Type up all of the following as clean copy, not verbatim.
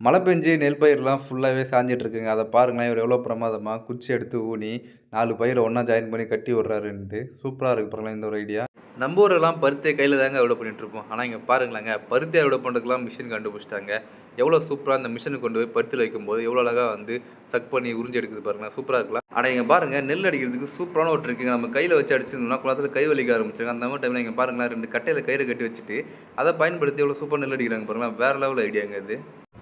மழை பெஞ்சு நெல் பயிர்லாம் ஃபுல்லாகவே சாஞ்சிட்டு இருக்குங்க. அதை பாருங்களேன், இவர் எவ்வளோ பிரமாதமா குச்சி எடுத்து ஊனி 4 பயிர ஒண்ணா ஜாயின் பண்ணி கட்டி விடுறாருன்ட்டு. சூப்பரா இருக்கு பாருங்களேன் இந்த ஒரு ஐடியா. நம்ம ஊரெல்லாம் பருத்திய கையில தாங்க அறுவடை பண்ணிட்டு இருப்போம். ஆனா இங்க பாருங்களேங்க, பருத்தி அறுவடை பண்றதுக்குலாம் மிஷின் கண்டுபிடிச்சுட்டாங்க. எவ்வளோ சூப்பரா அந்த மிஷின கொண்டு போய் பருத்தில வைக்கும்போது, எவ்வளோ அழகா வந்து சக் பண்ணி உறிஞ்சி எடுக்குது பாருங்களேன். சூப்பரா இருக்குல்ல. ஆனா இங்க பாருங்க, நெல் அடிக்கிறதுக்கு சூப்பரான ஒரு ட்ரிக்குங்க. நம்ம கையில வச்சு அடிச்சிருந்தோம்னா, கொஞ்ச நேரத்துல கை வலிக்க ஆரம்பிச்சுருங்க. அந்த மாரி டைம்ல இங்க பாருங்களேன், 2 கட்டையில கயிறு கட்டி வச்சுட்டு, அத பயன்படுத்தி எவ்வளோ சூப்பரா நெல் அடிக்கிறாங்க பாருங்களேன். வேற லெவல் ஐடியாங்க இது.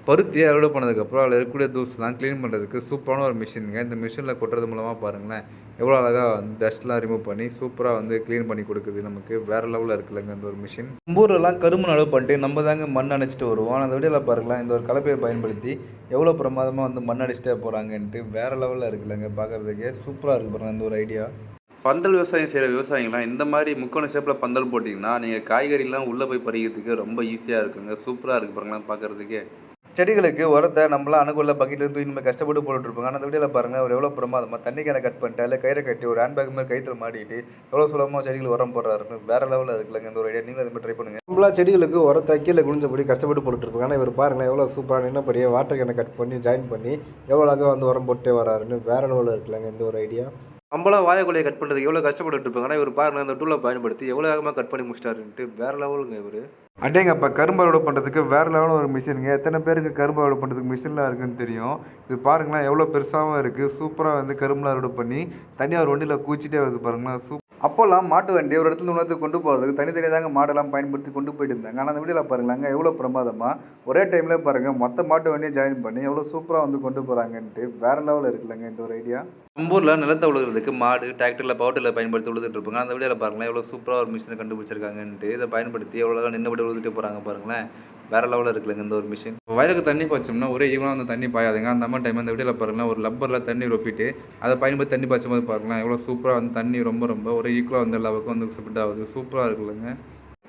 பருத்தியை அறுவடை பண்ணதுக்கப்புறம் அதில் இருக்கக்கூடிய தூசுலாம் க்ளீன் பண்ணுறதுக்கு சூப்பரான ஒரு மிஷினுங்க. இந்த மிஷினில் கொட்டுறது மூலமாக பாருங்களேன், எவ்வளோ அழகாக வந்து டஸ்ட்லாம் ரிமூவ் பண்ணி சூப்பராக வந்து க்ளீன் பண்ணி கொடுக்குது. நமக்கு வேறு லெவலில் இருக்குல்லங்க இந்த ஒரு மிஷின். நம்ம ஊரெல்லாம் கரும்பு நடவு பண்ணிட்டு நம்ம தாங்க மண் அணைச்சிட்டு வருவோம். அந்த வீடியோவில் பாருங்களேன், இந்த ஒரு கலப்பையை பயன்படுத்தி எவ்வளோ பிரமாதமாக வந்து மண் அடிச்சிட்டே போகிறாங்கன்ட்டு வேறு லெவலில் இருக்குல்லங்க பார்க்குறதுக்கே. சூப்பராக இருக்குது பாருங்கள் இந்த ஒரு ஐடியா. பந்தல் விவசாயம் செய்கிற விவசாயிங்களாம் இந்த மாதிரி முக்கோண ஷேப்பில் பந்தல் போட்டிங்கன்னா, நீங்கள் காய்கறிலாம் உள்ளே போய் பறிக்கிறதுக்கு ரொம்ப ஈஸியாக இருக்குங்க. சூப்பராக இருக்குது பாருங்களேன் பார்க்குறதுக்கே. செடிகளுக்கு உரத்தை நம்மளாம் அணுகுள்ள பக்கெட்ல தூக்கி நம்ம கஷ்டப்பட்டு போட்டுருப்போங்க. ஆனால் அந்த வீடியோவில் பாருங்கள், அவர் எவ்வளோ பிரமாதமாக தண்ணி கேனை கட் பண்ணிட்டு அதில் கயிறை கட்டி ஒரு ஹேண்ட் பேக் மாதிரி கயிற்றுல மாட்டிட்டு எவ்வளோ சுலபமாக செடிகள் உரம் போடுறாருன்னு வேற லெவலில் இருக்குல்லங்க இந்த ஒரு ஐடியா. நீங்களும் அது மாதிரி ட்ரை பண்ணுங்கள். நம்மளா செடிகளுக்கு உரத்தை கீழே குனிஞ்சபடி கஷ்டப்பட்டு போட்டுருப்பாங்க. ஆனால் இவர் பாருங்களேன், எவ்வளோ சூப்பராக நின்னபடியே வாட்டர் கேனை கட் பண்ணி ஜாயின் பண்ணி எவ்வளோ அழகாக வந்து உரம் போட்டே வராருன்னு வேற லெவலில் இருக்குல்லங்க இந்த ஒரு ஐடியா. நம்மளாம் வாழைக்குலையை கட் பண்ணுறதுக்கு எவ்வளோ கஷ்டப்பட்டு இருப்பாங்க. ஆனால் இவர் பாருங்கள், அந்த டூலை பயன்படுத்தி எவ்வளோ வேகமாக கட் பண்ணி முடிச்சிட்டாருன்ட்டு வேற லெவலுங்க இவர். அடேங்கப்பா, கரும்பு அறுவடை பண்ணுறதுக்கு வேறு லெவலில் ஒரு மிஷினுங்க. எத்தனை பேருக்கு கரும்பு அறுவடை பண்ணுறதுக்கு மிஷின்லாம் இருக்குதுன்னு தெரியும். இது பாருங்களேன், எவ்வளோ பெருசாகவும் இருக்குது. சூப்பராக வந்து கரும்புலாம் அறுவடை பண்ணி தனியாக ஒரு வண்டியில் குச்சிட்டே வருது பாருங்களேன். அப்போல்லாம் மாட்டு வண்டி ஒரு இடத்துல இன்னொருத்துக்கு கொண்டு போகிறதுக்கு தனித்தனியாக தாங்க மாடெல்லாம் பயன்படுத்தி கொண்டு போயிட்டு இருந்தாங்க. ஆனால் அந்த வீடியோவில் பாருங்களாங்க, எவ்வளோ பிரமாதமாக ஒரே டைமில் பாருங்கள் மொத்த மாட்டு வண்டியை ஜாயின் பண்ணி எவ்வளோ சூப்பராக வந்து கொண்டு போகிறாங்கன்ட்டு வேறு லெவலில் இருக்குல்லங்க இந்த ஒரு ஐடியா. நம்ம ஊரில் நிலத்தை உழுகிறதுக்கு மாடு டிராக்டரில் பவர் டில்லர் பயன்படுத்தி உழுதுட்டு இருப்பாங்க. அந்த வீடியோவில் பாருங்களேன், எவ்வளோ சூப்பராக ஒரு மிஷினை கண்டுபிடிச்சிருக்காங்கன்ட்டு. இதை பயன்படுத்தி எவ்வளோ நின்னபடி உழுதுட்டு போகிறாங்க பாருங்களேன். வேறு லெவலில் இருக்குல்லங்க இந்த ஒரு மிஷின். வயலுக்கு தண்ணி பாய்ச்சோம்னா ஒரே ஈவனாக அந்த தண்ணி பாயாதுங்க. அந்த மாதிரி டைம் அந்த வீடியோவில் பாருங்களேன், ஒரு லப்பரில் தண்ணி ரொப்பிட்டு அதை பயன்படுத்தி தண்ணி பாய்ச்சும் போது பாருங்களேன், எவ்வளோ சூப்பராக வந்து தண்ணி ரொம்ப ஒரு ஈக்குவலாக வந்து எல்லா பக்கம் வந்து ஸ்ப்ரெட் ஆகுது. சூப்பராக இருக்குல்லங்க.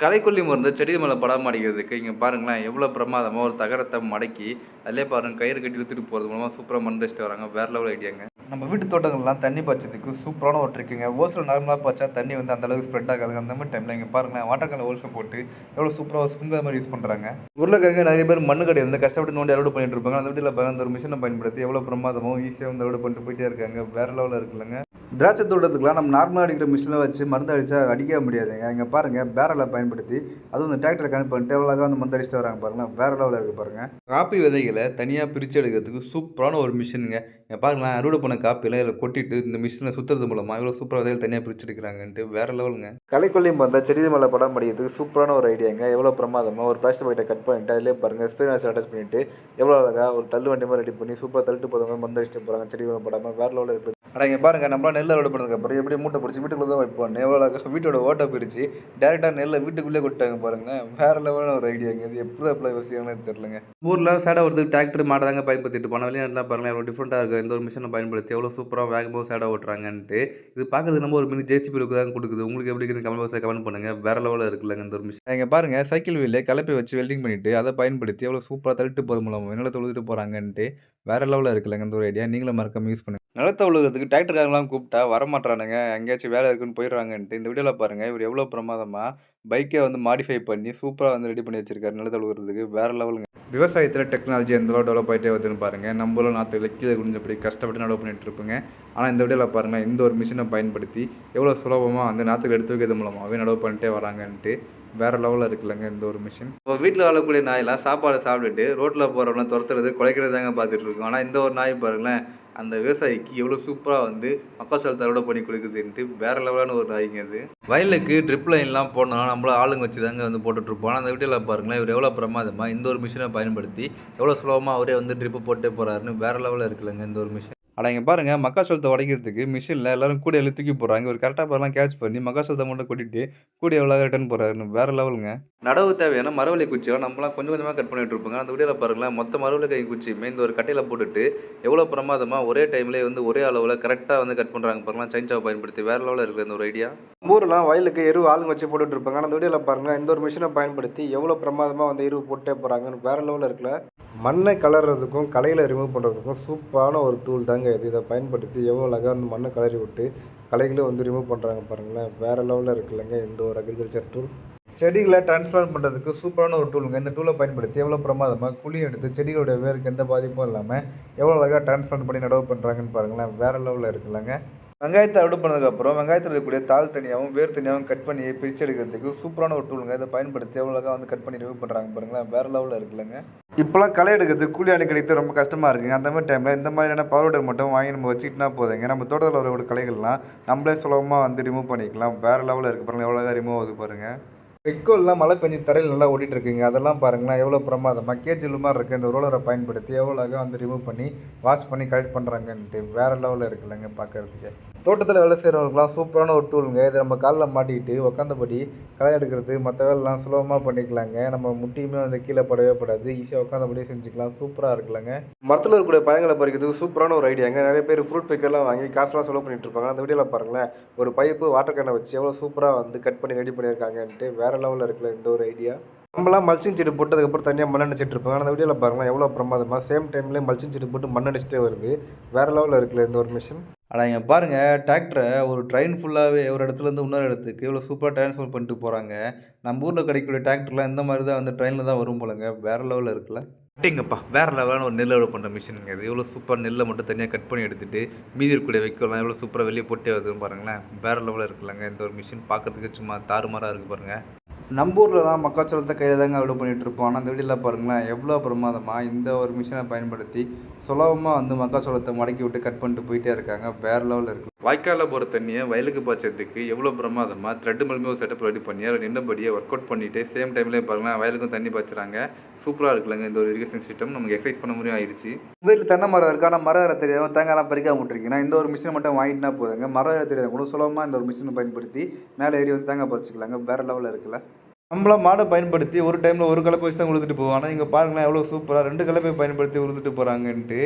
களைக்கொல்லி மருந்து செடி மேலே படாமல் அடிக்கிறதுக்கு இங்கே பாருங்களேன், எவ்வளோ பிரமாதமாக ஒரு தகரத்தை மடக்கி அதிலே பாருங்கள் கயிறு கட்டி இழுத்துட்டு போகிறது மூலமாக சூப்பராக மண் அடிச்சுட்டு வராங்க. வேறு லெவல் ஐடியாங்க. நம்ம வீட்டு தோட்டங்கள்லாம் தண்ணி பாய்ச்சதுக்கு சூப்பரான ஒரு ட்ரிக்குங்க. ஓசில் நார்மலாக பாய்ச்சா தண்ணி வந்து அந்தளவுக்கு ஸ்ப்ரெட் ஆகாதுங்க. அந்த மாதிரி டைமில் இங்கே பாருங்களேன், வாட்டர் கேனில் ஓல்ஸை போட்டு எவ்வளோ சூப்பராக ஒரு ஸ்ப்ரிங்க்லர் மாதிரி யூஸ் பண்ணுறாங்க. உருளைக்கிழங்கு நிறைய பேர் மண்ணு கடையில் வந்து கஷ்டப்பட்டு நோண்டி அறுவடை பண்ணிட்டு இருப்பாங்க. அந்த வீட்டில் பாருங்கள், அந்த ஒரு மிஷினை பயன்படுத்தி எவ்வளோ பிரமாதமும் ஈஸியாக வந்து அறுவடை பண்ணிட்டு போயிட்டே இருக்காங்க. வேறு லெவலில் இருக்குல்லங்க. திராட்சை தோட்டத்துக்குலாம் நம்ம நார்மலாக அடிக்கிற மிஷினில் வச்சு மருந்து அடித்தா அடிக்க முடியாதுங்க. இங்கே பாருங்கள், பேரலை பயன்படுத்தி அதுவும் இந்த டிராக்டரை கனெக்ட் பண்ணிட்டு எவ்வளோ வந்து மருந்து அடிச்சுட்டு வராங்க பாருங்கள். வேறு லெவலில் இருக்குது பாருங்கள். காப்பி விதைகளை தனியாக பிரித்து எடுக்கிறதுக்கு சூப்பரான ஒரு மிஷினுங்க. இங்கே பாருங்களேன், அறுவடை பண்ண காப்பியில் இதில் கொட்டிட்டு இந்த மிஷினில் சுற்றுறது மூலமாக இவ்வளோ சூப்பராக விதைகள் தனியாக பிரித்து எடுக்கிறாங்கன்ட்டு வேறு லெவலுங்க. களைக்கொல்லியும் பார்த்தா செடி மேலே படம் படிக்கிறதுக்கு சூப்பரான ஒரு ஐடியாங்க. எவ்வளோ பிரமாதமாக ஒரு பிளாஸ்டிக் பைட்டை கட் பண்ணிட்டு அதிலே பாருங்கள் ஸ்ப்ரே நாசில் அட்டாச் பண்ணிவிட்டு எவ்வளோ அழகாக ஒரு தள்ளு வண்டி மாதிரி ரெடி பண்ணி சூப்பராக தள்ளிட்டு போகிற மாதிரி மருந்து அடிச்சுட்டு போகிறாங்க. செடி மேலே படாமல் வேறு லெவலில் இருக்குது. ஆனால் இங்கே பாருங்கள், நம்மளாம் நெல் அறுவடை பண்ணதுக்கப்புறம் எப்படி மூட்டை பிடிச்சி வீட்டுக்குள்ளே தான் வைப்போம். எவ்வளோ அழகாக வீட்டோட ஓட்டை பிரித்து டேரெக்டாக நெல்லை வீட்டுக்குள்ளே கொட்டாங்க பாருங்களேன். வேறு லெவலான ஒரு ஐடியாங்க. இது எப்படி அப்ளை யோசிக்கணும்னு தெரியலங்க. ஊரில் சேடை வரதுக்கு டிராக்டர் மாட்டை தாங்க பயன்படுத்திட்டு போனால் வெளிநாட்டுலாம் பாருங்கள் எவ்வளோ டிஃப்ரெண்ட்டாக இருக்குது. இந்த ஒரு மிஷினை பயன்படுத்தி எவ்வளோ சூப்பராக வேகமாக சேடை ஓட்டுறாங்கன்ட்டு. இது பார்க்குறது நம்ம ஒரு மினி ஜேசிபி லுக்கு தான் கொடுக்குது. உங்களுக்கு எப்படி இருக்குன்னு கமெண்ட் பாக்ஸில் கமெண்ட் பண்ணுங்கள். வேறு லெவலில் இருக்குல்லங்க இந்த ஒரு மிஷின். இங்கே பாருங்கள், சைக்கிள் வீலே கலப்பை வச்சு வெல்டிங் பண்ணிவிட்டு அதை பயன்படுத்தி எவ்வளோ சூப்பராக தள்ளிட்டு போகிறது மூலமாக நிலத்தை உழுதுட்டு போகிறாங்கன்ட்டு வேறு லெவலில் இருக்குல்லங்க இந்த ஒரு ஐடியா. நீங்களும் மறக்காம யூஸ் பண்ணுங்கள். நிலத்தை உழுகிறதுக்கு டிராக்டர்காரங்களாம் கூப்பிட்டா வரமாட்டானுங்க, எங்கேயாச்சும் வேலை இருக்குன்னு போயிடுறாங்கன்ட்டு. இந்த வீடியோவில் பாருங்கள், இவர் எவ்வளோ பிரமாதமாக பைக்கை வந்து மாடிஃபை பண்ணி சூப்பராக வந்து ரெடி பண்ணி வச்சிருக்காரு நிலத்தை உழுகிறதுக்கு. வேறு லெவலுங்க. விவசாயத்தில் டெக்னாலஜி எந்த அளவு டெவலப் ஆகிட்டே வருதுன்னு பாருங்கள். நம்மளும் நாற்று கீழே குடிஞ்சபடி கஷ்டப்பட்டு நடவு பண்ணிட்டு இருப்போங்க. ஆனால் இந்த வீடியோவில் பாருங்கள், இந்த ஒரு மிஷினை பயன்படுத்தி எவ்வளோ சுலபமாக அந்த நாற்றுகள் எடுத்து வைக்கிறது மூலமாகவே நடவு பண்ணிட்டே வராங்கன்ட்டு வேறு லெவலில் இருக்குல்லங்க இந்த ஒரு மிஷின். இப்போ வீட்டில் வாழக்கூடிய நாயெல்லாம் சாப்பாடு சாப்பிட்டுட்டு ரோட்டில் போகிறவங்களாம் துரத்துறது குலைக்கிறது தாங்க பார்த்துட்டு இருக்கோம். ஆனால் இந்த ஒரு நாய் பாருங்களேன், அந்த விவசாயிக்கு எவ்வளோ சூப்பராக வந்து மக்காச்சோளத்தை அறுவடை பண்ணி கொடுக்குதுன்ட்டு வேறு லெவலான ஒரு நாய்ங்க அது. வயலுக்கு ட்ரிப் லைன்லாம் போடணும், நம்மளும் ஆளுங்க வச்சு தாங்க வந்து போட்டுட்ருப்போம். ஆனால் அந்த வீட்டில் பாருங்களேன், இவர் எவ்வளோ பிரமாதமாக இந்த ஒரு மிஷினை பயன்படுத்தி எவ்வளோ சுலபமாக அவரே வந்து ட்ரிப்பு போட்டே போகிறாருன்னு வேறு லெவலில் இருக்குல்லங்க இந்த ஒரு மிஷின். ஆனால் இங்கே பாருங்கள், மக்காச்சோளத்தை உடைக்கிறதுக்கு மிஷினில் எல்லோரும் கூடையில் தூக்கி போடுறாங்க. ஒரு கரெக்டாக பாருலாம் கேட்ச் பண்ணி மக்காச்சோளத்தை மட்டும் கொட்டிட்டு கூடை எவ்வளோ ரிட்டர்ன் போகிறாருன்னு வேறு லெவலுங்க. நடவு தேவையான மரவள்ளி குச்சியெல்லாம் நம்மளாம் கொஞ்சம் கொஞ்சமாக கட் பண்ணிட்டு இருப்போங்க. அந்த வீடியோவில் பாருங்களேன், மொத்த மரவள்ளி கை குச்சியுமே இந்த ஒரு கட்டையில் போட்டுட்டு எவ்வளோ பிரமாதமாக ஒரே டைம்லேயே வந்து ஒரே அளவில் கரெக்டாக வந்து கட் பண்ணுறாங்க பாருங்களேன். சைன்சாவை பயன்படுத்தி வேறு லெவலில் இருக்குது இந்த ஒரு ஐடியா. ஊரெலாம் வயலுக்கு எருவு ஆளுங்க வச்சு போட்டுட்டு இருப்பாங்க. ஆனால் அந்த வீடியோவில் பாருங்கள், இந்த ஒரு மிஷினை பயன்படுத்தி எவ்வளோ பிரமாதமாக வந்து எருவு போட்டே போகிறாங்கன்னு வேறு லெவலில் இருக்குல்ல. மண்ணை கலர்றதுக்கும் களைகளை ரிமூவ் பண்ணுறதுக்கும் சூப்பரான ஒரு டூல் தாங்க இது. இதை பயன்படுத்தி எவ்வளோ அழகாக அந்த மண்ணை கலரி விட்டு களைகளும் வந்து ரிமூவ் பண்ணுறாங்க பாருங்களேன். வேறு லெவலில் இருக்குல்லங்க இந்த ஒரு அக்ரிகல்ச்சர் டூல். செடிகளை டிரான்ஸ்பிளான்ட் பண்ணுறதுக்கு சூப்பரான ஒரு டூலுங்க. இந்த டூலை பயன்படுத்தி எவ்வளோ பிரமாதமாக குழி எடுத்து செடிகளுடைய வேருக்கு எந்த பாதிப்பும் இல்லாமல் எவ்வளோ அழகாக டிரான்ஸ்பிளான்ட் பண்ணி நடவு பண்ணுறாங்கன்னு பாருங்களேன். வேறு லெவலில் இருக்குல்லங்க. வெங்காயத்தை அறுவடை பண்ணதுக்கப்புறம் வெங்காயத்தில் இருக்கக்கூடிய தாள் தனியாகவும் வேர் தனியாகவும் கட் பண்ணி பிரித்து எடுக்கிறதுக்கு சூப்பரான ஒரு டூலுங்க. இதை பயன்படுத்தி எவ்வளோ அழகாக வந்து கட் பண்ணி ரிமூவ் பண்ணுறாங்க பாருங்களேன். வேறு லெவலில் இருக்குல்லங்க. இப்போலாம் களை எடுக்கிறதுக்கு கூலி ஆளு கிடைக்கிறது ரொம்ப கஷ்டமாக இருக்குங்க. அந்த மாதிரி டைமில் இந்த மாதிரியான பவர் மட்டும் வாங்கி நம்ம வச்சுக்கிட்டா போதுங்க. நம்ம தோட்டத்தில் வரக்கூடிய களைகள்லாம் நம்மளே சுலபமாக வந்து ரிமூவ் பண்ணிக்கலாம். வேறு லெவலில் இருக்குது பாருங்கள். எவ்வளோ அழகாக ரிமூவ் ஆகுது பாருங்கள். வைக்கோல்லாம் மழை பெஞ்சு தரையில் நல்லா ஓடிட்டு இருக்குங்க. அதெல்லாம் பாருங்களேன் எவ்வளோ பிரமாதமாக கேஜில் மாதிரி இருக்குது. இந்த ரோலரை பயன்படுத்தி எவ்வளோ அழகாக வந்து ரிமூவ் பண்ணி வாஷ் பண்ணி கலெக்ட் பண்ணுறாங்கன்ட்டு வேறு லெவலில் இருக்குல்லங்க பார்க்குறதுக்கு. தோட்டத்தில் வேலை செய்கிறவங்களுக்குலாம் சூப்பரான ஒரு டூலுங்க. இதை நம்ம காலில் மாட்டிக்கிட்டு உட்காந்தபடி களை எடுக்கிறது மற்ற வேலைலாம் சுலபமாக பண்ணிக்கலாங்க. நம்ம முட்டியுமே வந்து கீழே படவே படாது. ஈஸியாக உட்காந்தபடியே செஞ்சுக்கலாம். சூப்பராக இருக்குல்லங்க. மரத்தில் இருக்கக்கூடிய பழங்களை பறிக்கிறதுக்கு சூப்பரான ஒரு ஐடியாங்க. நிறைய பேர் ஃப்ரூட் பிக்கெல்லாம் வாங்கி காசுலாம் செலவு பண்ணிட்டு இருப்பாங்க. அந்த வீடியோவில் பாருங்களேன் ஒரு பைப்பு வாட்டர் கேனை வச்சு எவ்வளோ சூப்பராக வந்து கட் பண்ணி ரெடி பண்ணியிருக்காங்கன்ட்டு வேறு லெவலில் இருக்குல்ல இந்த ஒரு ஐடியா. நம்மளாம் மல்ச்சிங் செடி போட்டதுக்கப்புறம் தனியாக மண் அடிச்சிட்டு இருப்பாங்க. அந்த வீடியோவில் பாருங்களேன் எவ்வளோ பிரமாதமாக சேம் டைம்லேயே மல்ச்சிங் செடி போட்டு மண் அடிச்சிட்டே வருது. வேறு லெவலில் இருக்குல்ல இந்த ஒரு மிஷின். ஆனால் இங்கே பாருங்கள் டிராக்டரை ஒரு ட்ரெயின் ஃபுல்லாகவே ஒரு இடத்துலேருந்து இன்னொரு இடத்துக்கு இவ்வளோ சூப்பராக ட்ரான்ஸ்ஃபர் பண்ணிட்டு போகிறாங்க. நம்ம ஊரில் கிடைக்கக்கூடிய டிராக்டர்லாம் இந்த மாதிரி தான் வந்து ட்ரெயினில் தான் வரும் போலங்க. வேறு லெவலில் இருக்குல்ல. அப்படிங்கப்பா வேறு லெவலான ஒரு நெல் அறுவடை பண்ணுற மிஷினுங்க இது. எவ்வளோ சூப்பர் நெல்லை மட்டும் தனியாக கட் பண்ணி எடுத்துகிட்டு மீதி இருக்கக்கூடிய வைக்கலாம் எவ்வளோ சூப்பராக வெளியே போட்டே வருதுன்னு பாருங்களேன். வேறு லெவலில் இருக்குல்லங்க இந்த ஒரு மிஷின். பார்க்கறதுக்கு சும்மா தாறுமாறாக இருக்குது பாருங்கள். நம்ம ஊர்லலாம் மக்காச்சோளத்தை கையில் தாங்க அறுவடை பண்ணிகிட்டு இருப்போம். ஆனால் அந்த வீடியோவில் பாருங்களேன் எவ்வளோ பிரமாதமாக இந்த ஒரு மிஷினை பயன்படுத்தி சுலபமாக வந்து மக்காச்சோளத்தை மடக்கி விட்டு கட் பண்ணிட்டு போயிட்டே இருக்காங்க. வேறு லெவலில் இருக்குது. வாய்க்காலில் போகிற தண்ணியை வயலுக்கு பாய்ச்சறதுக்கு எவ்வளோ பிரமாதமாக த்ரெட்டு மூலமே ஒரு செட்டப் ரெடி பண்ணி அதில் நின்றபடியே ஒர்க் அவுட் பண்ணிவிட்டு சேம் டைம்லேயே பாருங்களேன் வயலுக்கும் தண்ணி பாய்ச்சுறாங்க. சூப்பராக இருக்குல்லங்க இந்த ஒரு இரிகேஷன் சிஸ்டம். நமக்கு எக்ஸசைஸ் பண்ண முடியும் ஆயிடுச்சு. வீட்டில் தென்னை மரம் இருக்குது ஆனால் மரம் ஏற தெரியாமல் தேங்காய்லாம் பறிக்காம விட்டுருக்கீங்கன்னா இந்த ஒரு மிஷினை மட்டும் வாங்கிட்டுனா போதுங்க. மரம் ஏற தெரியாத கூட சுலபமாக இந்த ஒரு மிஷினை பயன்படுத்தி மேலே ஏறி வந்து தேங்காய் பறிச்சிக்கலாங்க. வேறு லெவலில் இருக்குல்ல. நம்மளாம் மாடை பயன்படுத்தி ஒரு டைமில் ஒரு கலப்பை வச்சு தான் உழுதுட்டு போவோம். ஆனால் இங்கே பாருங்களேன் எவ்வளோ சூப்பராக 2 கலப்பை பயன்படுத்தி உழுதுட்டு போகிறாங்கன்ட்டு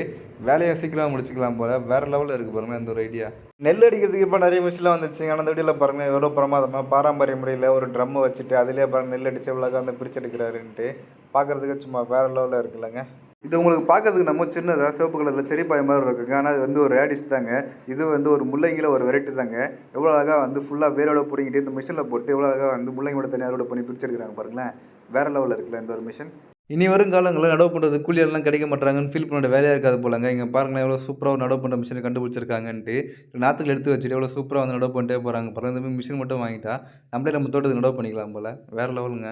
வேலையை சீக்கிரமாக முடிச்சிக்கலாம் போல். வேறு லெவலில் இருக்குது பாருங்களேன் இந்த ஒரு ஐடியா. நெல் அடிக்கிறதுக்கு இப்போ நிறைய மிஷின்லாம் வந்துச்சுங்க. ஆனால் அந்த வீடியோவில் பாருங்கள் எவ்வளோ பிரமாதமாக பாரம்பரிய முறையில் ஒரு ட்ரம்மை வச்சுட்டு அதிலே பாருங்கள் நெல் அடித்து எவ்வளோக்கா வந்து பிரித்து எடுக்கிறாருன்ட்டு பார்க்குறதுக்கு சும்மா வேறு லெவலில் இருக்குல்லங்க. இது உங்களுக்கு பார்க்கறதுக்கு நம்ம சின்னதாக சிவப்பு கலரில் செரி பாய் மாதிரி இருக்குங்க. ஆனால் அது வந்து ஒரு ரேடிஷ் தாங்க. இது வந்து ஒரு முள்ளங்கியில் ஒரு வெரைட்டி தாங்க. எவ்வளோ அழகாக வந்து ஃபுல்லாக வேரோட பிடிங்கிட்டு இந்த மிஷினில் போட்டு எவ்வளோ அழகாக வந்து முள்ளங்கியோட தனியாக அறுவடை பண்ணி பிரித்து எடுக்கிறாங்க பாருங்களேன். வேறு லெவலில் இருக்குல்ல இந்த ஒரு மிஷின். இனி வரும் காலங்களில் நடவு பண்ணுறது கூலி எல்லாம் கிடைக்க மாட்டாங்கன்னு ஃபீல் பண்ண வேலையாக இருக்காது போலங்க. இங்கே பாருங்களேன் எவ்வளோ சூப்பராக ஒரு நடவு பண்ணுற மிஷினை கண்டுபிடிச்சிருக்காங்கன்ட்டு நாற்றுகள் எடுத்து வச்சுட்டு எவ்வளோ சூப்பராக வந்து நடவு பண்ணிட்டே போகிறாங்க பாருங்கள். இந்த மிஷின் மட்டும் வாங்கிட்டா நம்மளே நம்ம தோட்டத்துக்கு நடவு பண்ணிக்கலாம் போல். வேறு லெவலுங்க.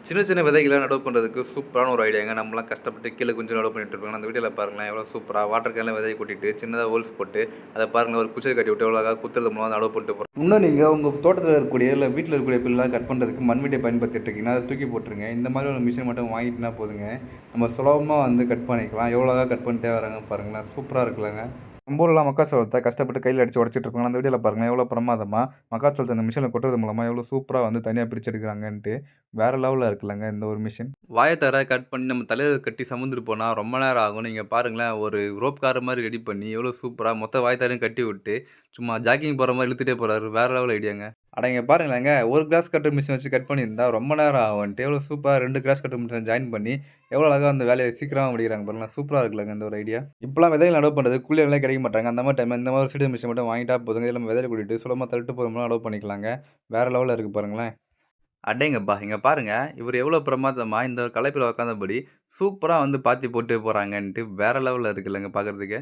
சின்ன சின்ன விதைகளை நடவு பண்ணுறதுக்கு சூப்பரான ஒரு ஐடியாங்க. நம்மளாம் கஷ்டப்பட்டு கீழே கொஞ்சம் நடவு பண்ணிட்டு இருப்பாங்க. அந்த வீடியோவில் பாருங்களேன் எவ்வளோ சூப்பராக வாட்டர் கேனில் விதையை கொட்டிட்டு சின்னதாக ஹோல்ஸ் போட்டு அதை பாருங்கள் ஒரு குச்சை கட்டி விட்டு எவ்வளோ அழகாக குத்துறது மூலம் நடவு பண்ணிட்டு போகிறோம். இன்னும் நீங்கள் உங்கள் தோட்டத்தில் இருக்கக்கூடிய இல்லை வீட்டில் இருக்கக்கூடிய பில்லாம் கட் பண்ணுறதுக்கு மண்வெட்டியை பயன்படுத்திட்டு இருக்கீங்கன்னா அதை தூக்கி போட்டுருங்க. இந்த மாதிரி ஒரு மிஷின் மட்டும் வாங்கிட்டுனா போதுங்க. நம்ம சுலபமாக வந்து கட் பண்ணிக்கலாம். எவ்வளோ அழகாக கட் பண்ணிட்டே வராங்க பாருங்களேன். சூப்பராக இருக்குல்லங்க. நம்ம ஊரில் மக்காச்சோளத்தை கஷ்டப்பட்டு கையில் அடித்து உடச்சிட்டு இருப்பாங்க. அந்த வீடியோவில் பாருங்கள் எவ்வளோ பிரமாதமாக மக்காச்சோளத்தை அந்த மிஷினில் கொட்டுறது மூலமாக எவ்வளோ சூப்பராக வந்து தனியாக பிரித்து எடுக்கிறாங்கன்ட்டு வேறு லெவலில் இருக்குல்லங்க இந்த ஒரு மிஷின். வாயத்தர கட் பண்ணி நம்ம தலையில் கட்டி சமுந்துட்டு போனால் ரொம்ப நேரம் ஆகும். நீங்கள் பாருங்களேன் ஒரு ரோப் கார் மாதிரி ரெடி பண்ணி எவ்வளோ சூப்பராக மொத்த வாயத்தாரையும் கட்டி விட்டு சும்மா ஜாக்கிங் போகிற மாதிரி இழுத்துட்டே போகிறாரு. வேறு லெவல் ஐடியாங்க. அடங்க பாருங்களேங்க ஒரு கிளாஸ் கட்டர் மிஷின் வச்சு கட் பண்ணியிருந்தா ரொம்ப நேரம் ஆகும்ன்ட்டு எவ்வளோ சூப்பராக 2 கிளாஸ் கட்டர் மிஷின் ஜாயின் பண்ணி எவ்வளோ அழகாக அந்த வேலையை சீக்கிரமாக முடிக்கிறாங்க பாருங்களேன். சூப்பராக இருக்குல்லங்க இந்த ஒரு ஐடியா. இப்போலாம் விதைகள் நடவு பண்ணுறது கூலி எல்லாம் கிடைக்க மாட்டாங்க. அந்த மாதிரி டைம் இந்த மாதிரி சீடு மிஷின் மட்டும் வாங்கிட்டா போதுங்க. இதில் நம்ம விதையை கூட்டிட்டு சுலமாக தள்ளிட்டு போகிற நடவு பண்ணிக்கலாங்க. வேறு லெவலில் இருக்குது பாருங்களேன். அடேங்கப்பா இங்கே பாருங்கள் இவர் எவ்வளோ பிரமாதமாக இந்த களைப்பில் உட்காந்தபடி சூப்பராக வந்து பாத்தி போட்டு போகிறாங்கன்ட்டு வேறு லெவலில் இருக்குல்லங்க பார்க்குறதுக்கு.